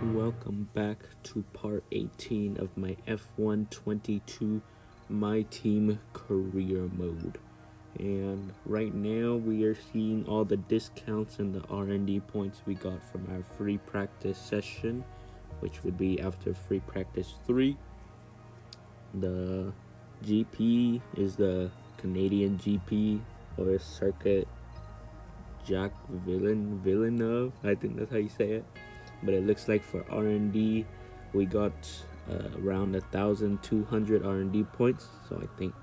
Welcome back to part 18 of my F122 My Team career mode. And right now we are seeing all the discounts and the R&D points we got from our free practice session, which would be after free practice 3. The GP is the Canadian GP or circuit Jacques Villeneuve, I think that's how you say it. But it looks like for R&D we got around 1,200 R&D points, so I think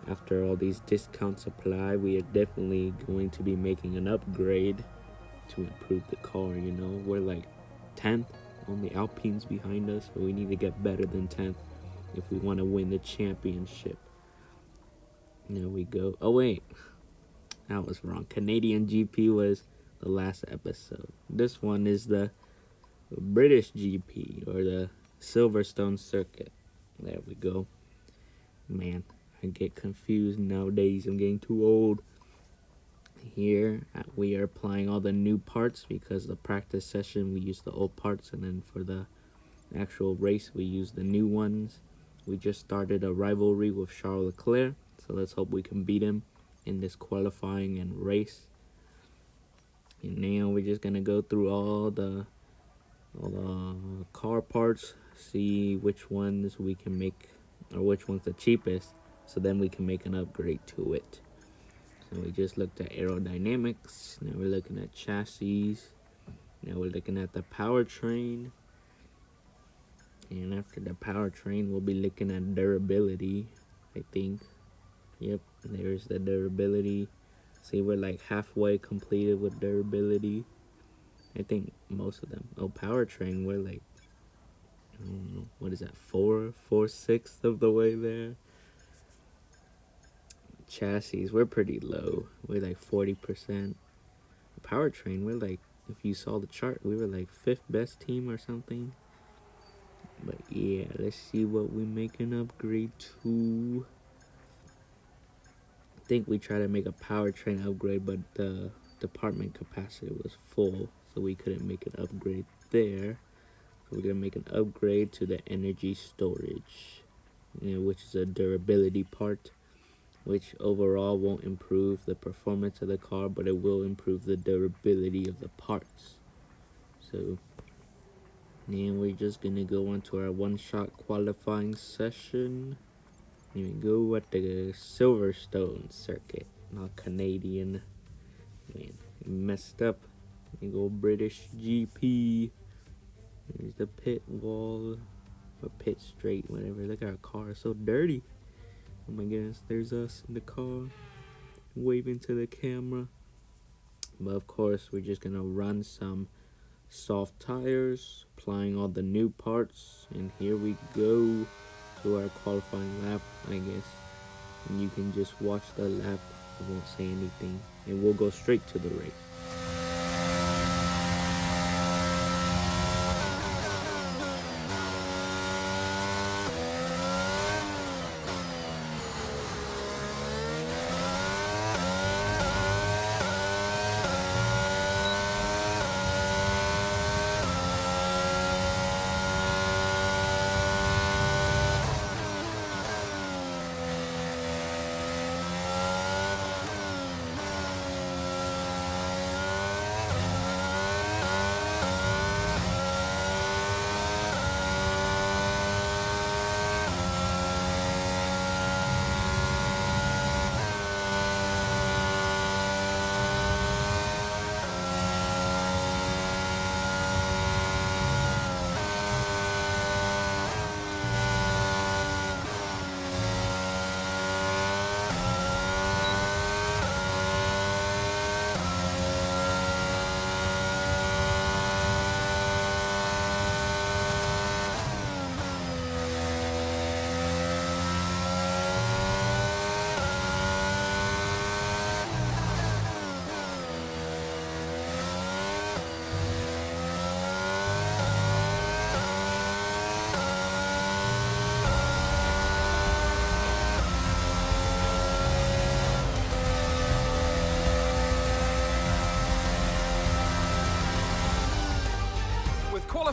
after all these discounts apply, we are definitely going to be making an upgrade to improve the car. We're like 10th, only Alpine's behind us, but we need to get better than 10th if we want to win the championship. There we go. Oh wait, that was wrong. Canadian GP was the last episode. This one is the British GP, or the Silverstone circuit. There we go. Man, I get confused nowadays. I'm getting too old. Here we are applying all the new parts because the practice session we use the old parts, and then for the actual race we use the new ones. We just started a rivalry with Charles Leclerc, so let's hope we can beat him in this qualifying and race. And now we're just gonna go through all the car parts, see which ones we can make, or which one's the cheapest, so then we can make an upgrade to it. So we just looked at aerodynamics, now we're looking at chassis, now we're looking at the powertrain, and after the powertrain we'll be looking at durability, I think. Yep, there's the durability. See, we're like halfway completed with durability, I think most of them. Oh, powertrain, we're like, I don't know, what is that, 4/6 of the way there. Chassis, we're pretty low. We're like 40%. Powertrain, we're like, if you saw the chart, we were like 5th best team or something. But yeah, let's see what we make an upgrade to. I think we tried to make a powertrain upgrade, but the department capacity was full, so we couldn't make an upgrade there. So we're gonna make an upgrade to the energy storage, which is a durability part, which overall won't improve the performance of the car, but it will improve the durability of the parts. So now we're just gonna go on to our one-shot qualifying session. Here we go at the Silverstone circuit, not Canadian. Man, messed up. You go British GP. There's the pit wall, or pit straight, whatever. Look at our car, it's so dirty. Oh my goodness, there's us in the car, waving to the camera. But of course, we're just gonna run some soft tires, applying all the new parts, and here we go to our qualifying lap, I guess. And you can just watch the lap, I won't say anything, and we'll go straight to the race.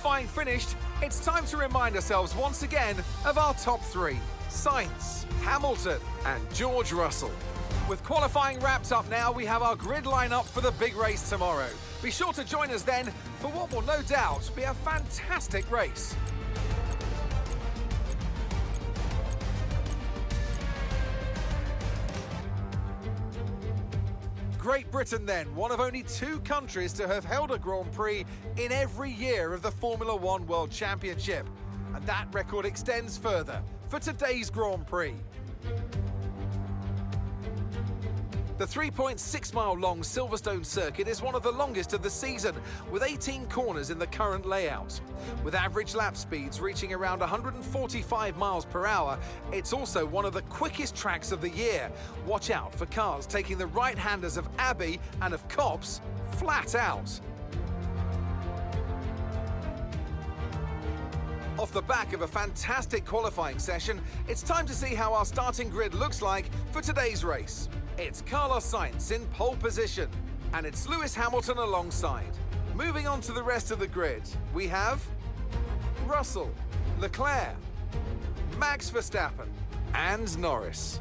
qualifying finished, it's time to remind ourselves once again of our top three: Sainz, Hamilton, and George Russell. With qualifying wrapped up now, we have our grid lineup for the big race tomorrow. Be sure to join us then for what will no doubt be a fantastic race. Great Britain then, one of only 2 countries to have held a Grand Prix in every year of the Formula One World Championship. And that record extends further for today's Grand Prix. The 3.6-mile-long Silverstone circuit is one of the longest of the season, with 18 corners in the current layout. With average lap speeds reaching around 145 miles per hour, it's also one of the quickest tracks of the year. Watch out for cars taking the right-handers of Abbey and of Copse flat out. Off the back of a fantastic qualifying session, it's time to see how our starting grid looks like for today's race. It's Carlos Sainz in pole position, and it's Lewis Hamilton alongside. Moving on to the rest of the grid, we have Russell, Leclerc, Max Verstappen, and Norris.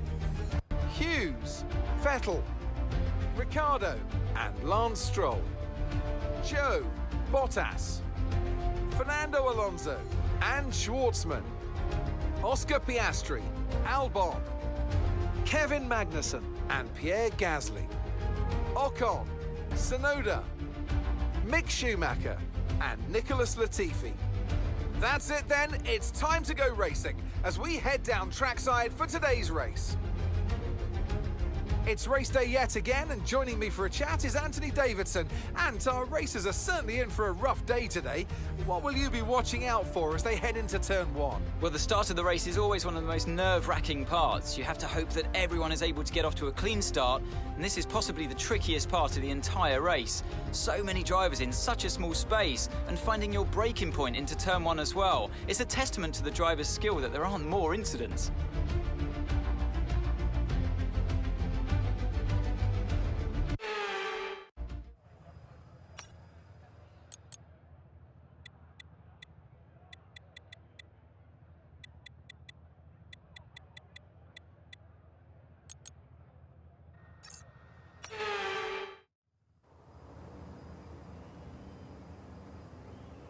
Hughes, Vettel, Ricciardo, and Lance Stroll. Joe, Bottas, Fernando Alonso, and Schwartzman. Oscar Piastri, Albon, Kevin Magnussen, and Pierre Gasly. Ocon, Tsunoda, Mick Schumacher, and Nicholas Latifi. That's it then, it's time to go racing as we head down trackside for today's race. It's race day yet again, and joining me for a chat is Anthony Davidson. And our racers are certainly in for a rough day today. What will you be watching out for as they head into turn 1? Well, the start of the race is always one of the most nerve-wracking parts. You have to hope that everyone is able to get off to a clean start, and this is possibly the trickiest part of the entire race. So many drivers in such a small space, and finding your braking point into turn 1 as well. It's a testament to the driver's skill that there aren't more incidents.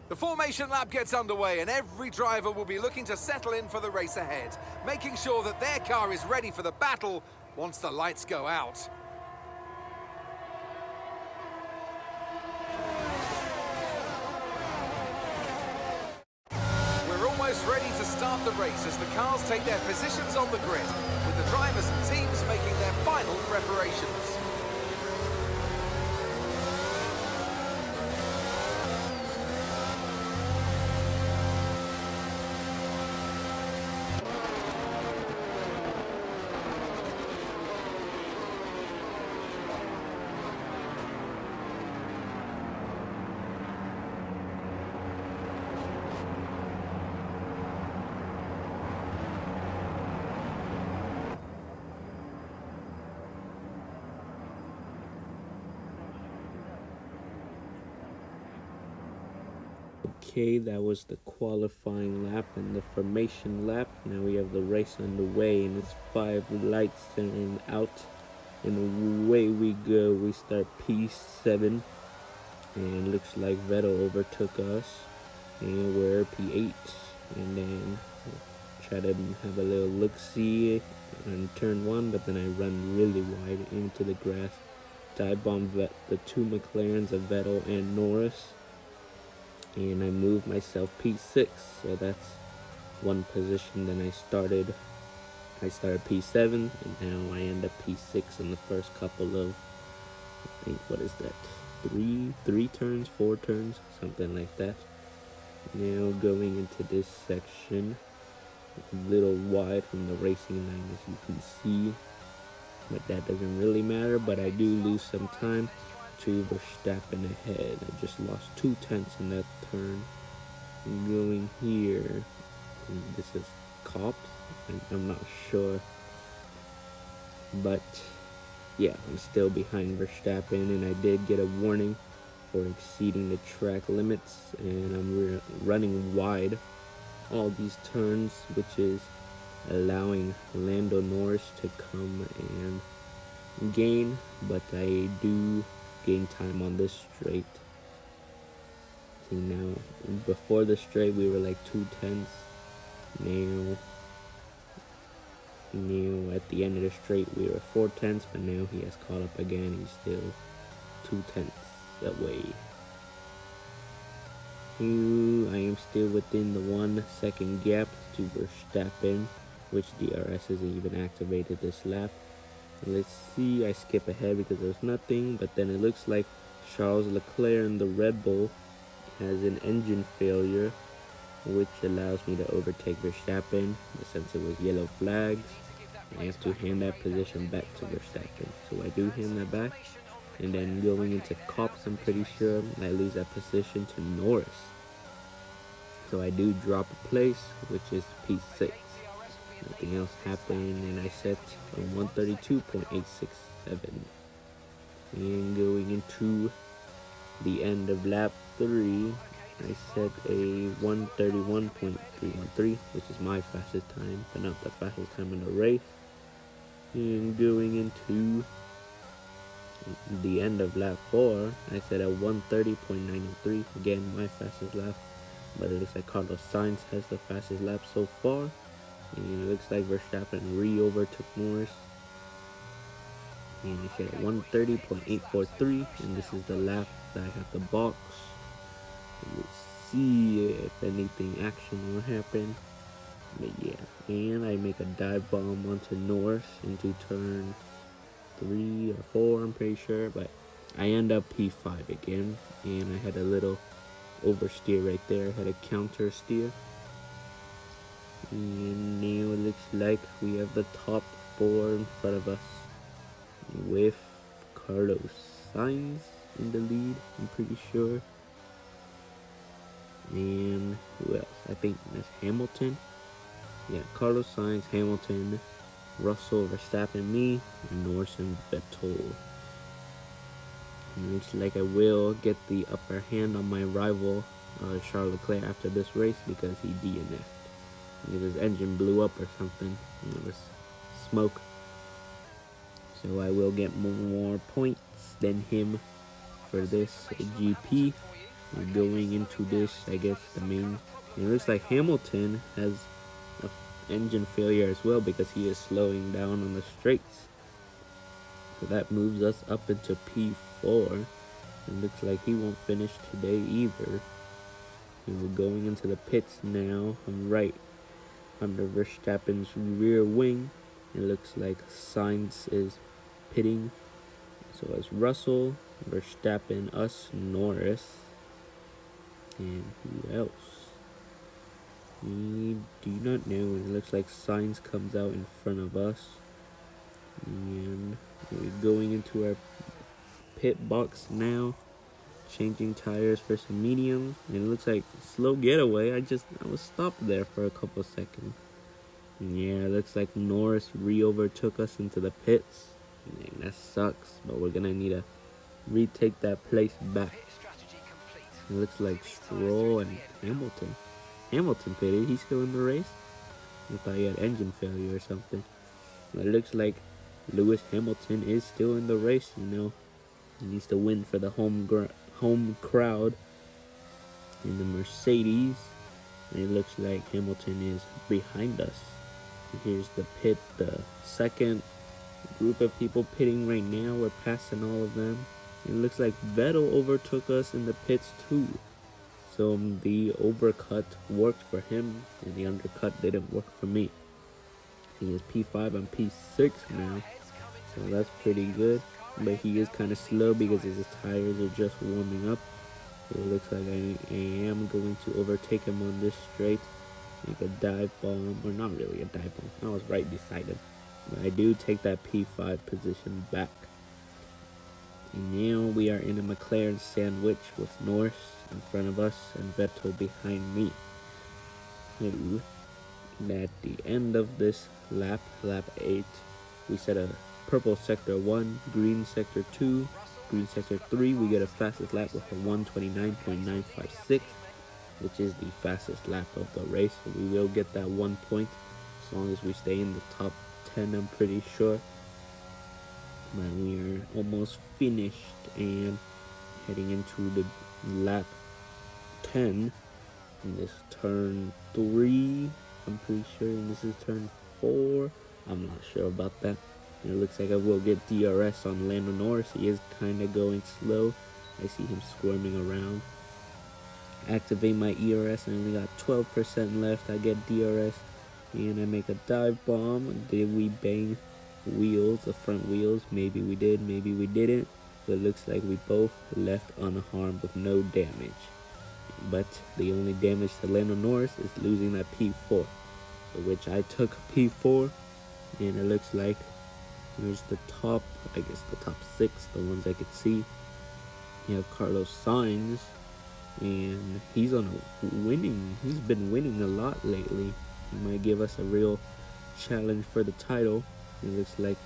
The formation lap gets underway, and every driver will be looking to settle in for the race ahead, making sure that their car is ready for the battle once the lights go out. We're almost ready to start the race as the cars take their positions on the grid, with the drivers and teams making their final preparations. Okay, that was the qualifying lap and the formation lap. Now we have the race underway, and it's 5 lights and out, and away we go. We start P7, and looks like Vettel overtook us, and we're P8, and then try to have a little look-see on turn 1, but then I run really wide into the grass. Dive bomb the 2 McLarens of Vettel and Norris, and I moved myself P6, so that's 1 position. Then I started P7, and now I end up P6 in the first couple of, I think, what is that, 3 turns, 4 turns, something like that. Now going into this section, a little wide from the racing line, as you can see, but that doesn't really matter. But I do lose some time to Verstappen ahead. I just lost 2/10 in that turn. Going here, this is Copse, I'm not sure, but yeah, I'm still behind Verstappen, and I did get a warning for exceeding the track limits, and I'm running wide all these turns, which is allowing Lando Norris to come and gain, but I do gain time on this straight. See, now before the straight we were like 2/10. Now at the end of the straight we were 4/10, but now he has caught up again. He's still 2/10 away. I am still within the 1 second gap to Verstappen, which DRS isn't even activated this lap. Let's see, I skip ahead because there's nothing, but then it looks like Charles Leclerc in the Red Bull has an engine failure, which allows me to overtake Verstappen. But since it was yellow flags, I have to hand that position back to Verstappen. So I do hand that back, and then going into Cops, I'm pretty sure I lose that position to Norris. So I do drop a place, which is P6. Nothing else happened, and I set a 132.867. And going into the end of lap 3, I set a 131.313, which is my fastest time, but not the fastest time in the race. And going into the end of lap 4, I set a 130.903, again my fastest lap, but it looks like Carlos Sainz has the fastest lap so far. And it looks like Verstappen re-overtook Norris. And I set a 130.843, and this is the lap that I have the box. We'll see if anything action will happen. But yeah, and I make a dive bomb onto Norris into turn 3 or 4, I'm pretty sure. But I end up P5 again, and I had a little oversteer right there. I had a counter steer. And now it looks like we have the top 4 in front of us, with Carlos Sainz in the lead, I'm pretty sure. And who else? I think that's Hamilton. Yeah, Carlos Sainz, Hamilton, Russell, Verstappen, me, and Norris and Vettel. And it looks like I will get the upper hand on my rival, Charles Leclerc, after this race because he DNF'd. His engine blew up or something. It was smoke. So I will get more points than him for this GP. And going into this, I guess the main. It looks like Hamilton has an engine failure as well because he is slowing down on the straights. So that moves us up into P4. It looks like he won't finish today either. And we're going into the pits now. I'm right under Verstappen's rear wing. It looks like Sainz is pitting. So it's Russell, Verstappen, us, Norris, and who else? We do not know. It looks like Sainz comes out in front of us. And we're going into our pit box now, changing tires for some mediums, and it looks like slow getaway. I was stopped there for a couple seconds. And yeah, it looks like Norris re-overtook us into the pits. Dang, that sucks, but we're gonna need to retake that place back. It looks like Stroll and Hamilton pitted. He's still in the race. I thought he had engine failure or something. But it looks like Lewis Hamilton is still in the race. You know, he needs to win for the home crowd in the Mercedes. And it looks like Hamilton is behind us. Here's the pit, the second group of people pitting right now. We're passing all of them. It looks like Vettel overtook us in the pits too. So the overcut worked for him, and the undercut didn't work for me. He is P5 and P6 now, so that's pretty good. But he is kind of slow because his tires are just warming up. So it looks like I am going to overtake him on this straight. Make a dive bomb, or not really a dive bomb. I was right beside him. But I do take that P5 position back. And now we are in a McLaren sandwich with Norris in front of us and Vettel behind me. And at the end of this lap 8, we set a purple sector 1, green sector 2, green sector 3, we get a fastest lap with a 129.956, which is the fastest lap of the race. So we will get that 1 point as long as we stay in the top 10, I'm pretty sure. But we are almost finished and heading into the lap 10. And this turn 3, I'm pretty sure, and this is turn 4. I'm not sure about that. And it looks like I will get DRS on Lando Norris. He is kind of going slow. I see him squirming around. Activate my ERS. I only got 12% left. I get DRS. And I make a dive bomb. Did we bang wheels, the front wheels? Maybe we did, maybe we didn't. But it looks like we both left unharmed with no damage. But the only damage to Lando Norris is losing that P4. So which I took P4. And it looks like here's the top, I guess the top 6, the ones I could see. You have Carlos Sainz, and he's on a winning. He's been winning a lot lately. He might give us a real challenge for the title. It looks like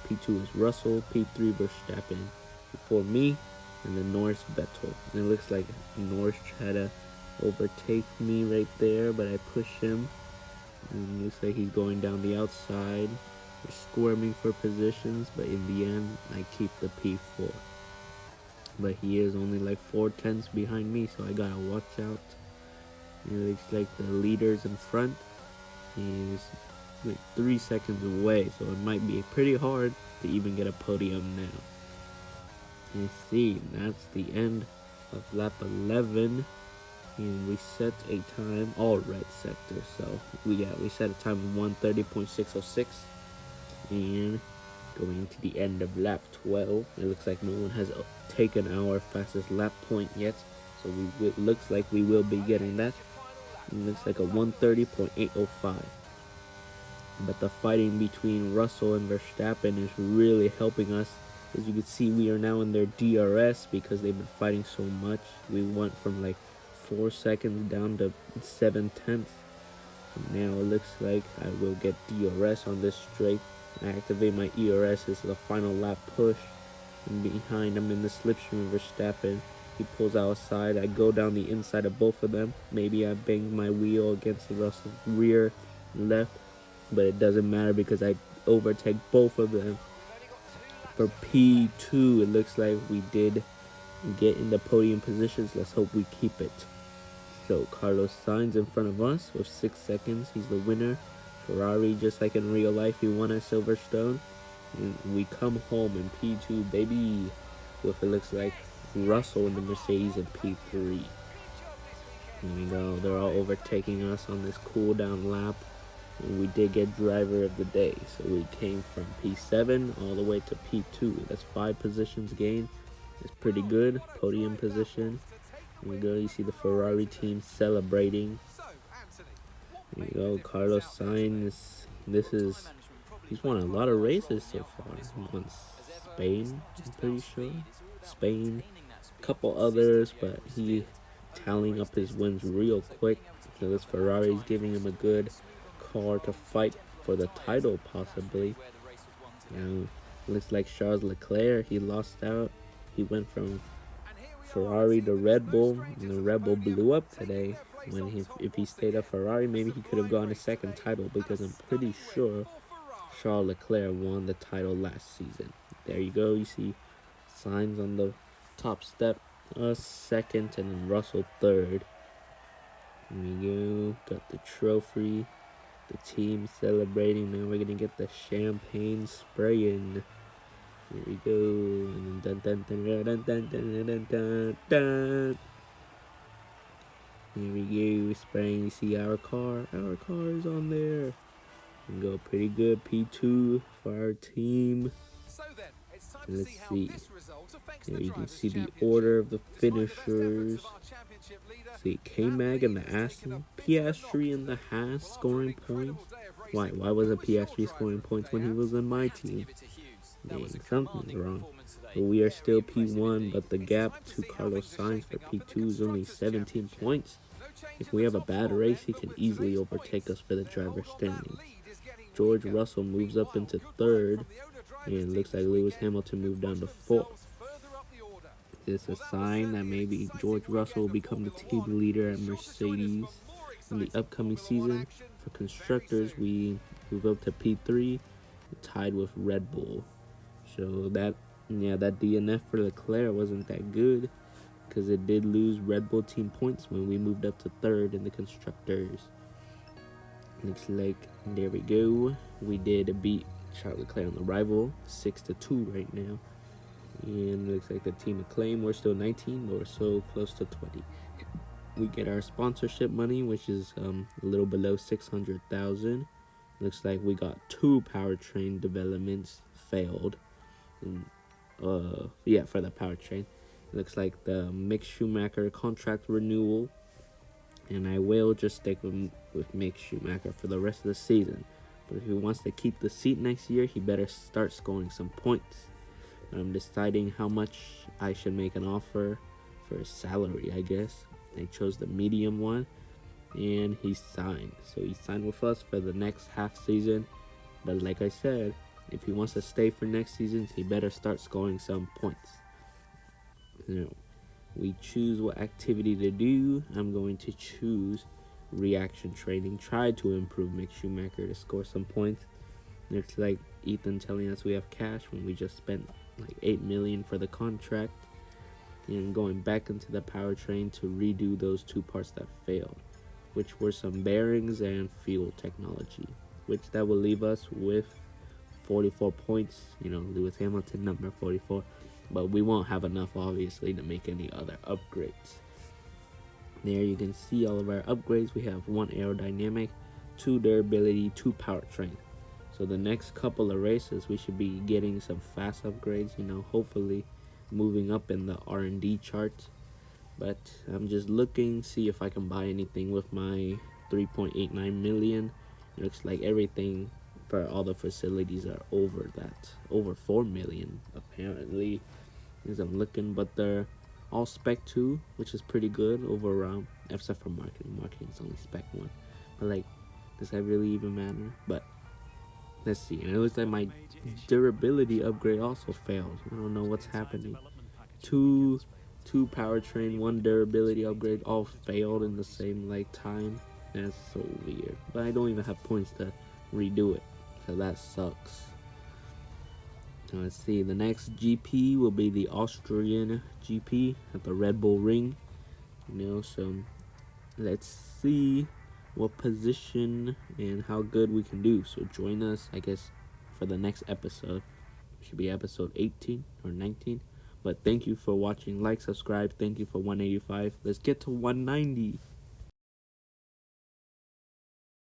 P2 is Russell, P3 Verstappen before me, and then Norris Vettel. And it looks like Norris tried to overtake me right there, but I pushed him. And it looks like he's going down the outside. We're squirming for positions, but in the end, I keep the P4. But he is only like 4/10 behind me, so I gotta watch out. And it looks like the leaders in front is like 3 seconds away, so it might be pretty hard to even get a podium now. Let's see, that's the end of lap 11. And we set a time, all red sector, so we set a time of 1:30.606. And going into the end of lap 12, it looks like no one has taken our fastest lap point yet, so it looks like we will be getting that. It looks like a 1:30.805. But the fighting between Russell and Verstappen is really helping us. As you can see, we are now in their DRS because they've been fighting so much. We went from like 4 seconds down to 7/10. Now it looks like I will get DRS on this straight. I activate my ERS. This is the final lap push. And behind, I'm in the slipstream of Verstappen. He pulls outside. I go down the inside of both of them. Maybe I banged my wheel against the Russell's rear left, but it doesn't matter because I overtake both of them. For P2, it looks like we did get in the podium positions. Let's hope we keep it. So Carlos Sainz in front of us with 6 seconds. He's the winner. Ferrari, just like in real life, he won at Silverstone. And we come home in P2, baby, with it looks like Russell in the Mercedes in P3. Here we go. They're all overtaking us on this cool down lap. And we did get driver of the day. So we came from P7 all the way to P2. That's 5 positions gained. It's pretty good. Podium position. Here we go. You see the Ferrari team celebrating. There you go. Carlos Sainz. He's won a lot of races so far. He won Spain, I'm pretty sure. Spain. A couple others, but he tallying up his wins real quick. So this Ferrari is giving him a good car to fight for the title, possibly. Now, looks like Charles Leclerc, he lost out. He went from Ferrari to Red Bull, and the Red Bull blew up today. If he stayed at Ferrari, maybe he could have gotten a second title, because I'm pretty sure Charles Leclerc won the title last season. There you go. You see Sainz on the top step, us second, and then Russell third. Here we go. Got the trophy. The team celebrating. Now we're gonna get the champagne spraying. Here we go. And dun, dun, dun, dun, dun, dun, dun, dun, dun. Here we go. Spraying. You see our car. Our car is on there. We go pretty good. P2 for our team. Let's see. Here you can see the order of the finishers. See K-Mag and the Aston, Piastri and the Haas scoring points. Why wasn't Piastri scoring points when he was in my team? Dang, something's wrong. But we are still P1, but the gap to Carlos Sainz for P2 is only 17 points. If we have a bad race, he can easily overtake us for the driver's standings. George Russell moves up into third, and it looks like Lewis Hamilton moved down to fourth. this a sign that maybe George Russell will become the team leader at Mercedes in the upcoming season? For constructors, we move up to P3, tied with Red Bull. So that DNF for Leclerc wasn't that good, because it did lose Red Bull team points when we moved up to third in the constructors. Looks like there we go. We did beat Charles Leclerc on the rival 6-2 right now. And looks like the team acclaim, we're still 19, but we're so close to 20. We get our sponsorship money, which is a little below 600,000. Looks like we got 2 powertrain developments failed. And, for the powertrain. Looks like the Mick Schumacher contract renewal, and I will just stick with Mick Schumacher for the rest of the season. But if he wants to keep the seat next year, he better start scoring some points. I'm deciding how much I should make an offer for his salary, I guess. I chose the medium one, and he signed. So he signed with us for the next half season. But like I said, if he wants to stay for next season, he better start scoring some points. Now, we choose what activity to do. I'm going to choose reaction training. Try to improve Mick Schumacher to score some points. Looks like Ethan telling us we have cash when we just spent like 8 million for the contract, and going back into the powertrain to redo those 2 parts that failed, which were some bearings and fuel technology, which that will leave us with 44 points, Lewis Hamilton number 44, but we won't have enough obviously to make any other upgrades. There you can see all of our upgrades. We have 1 aerodynamic, 2 durability, 2 powertrain. So the next couple of races, we should be getting some fast upgrades, hopefully moving up in the R&D chart. But I'm just looking, see if I can buy anything with my 3.89 million. It looks like everything for all the facilities are over 4 million apparently, as I'm looking. But they're all spec 2, which is pretty good overall, except for marketing. Marketing is only spec 1. But does that really even matter? But let's see. And it looks like my durability upgrade also failed. I don't know what's happening. Two powertrain, 1 durability upgrade all failed in the same time. That's so weird. But I don't even have points to redo it, so that sucks. Now let's see. The next GP will be the Austrian GP at the Red Bull Ring. So let's see what position and how good we can do. So join us, I guess, for the next episode. It should be episode 18 or 19. But thank you for watching. Like, subscribe. Thank you for 185. Let's get to 190.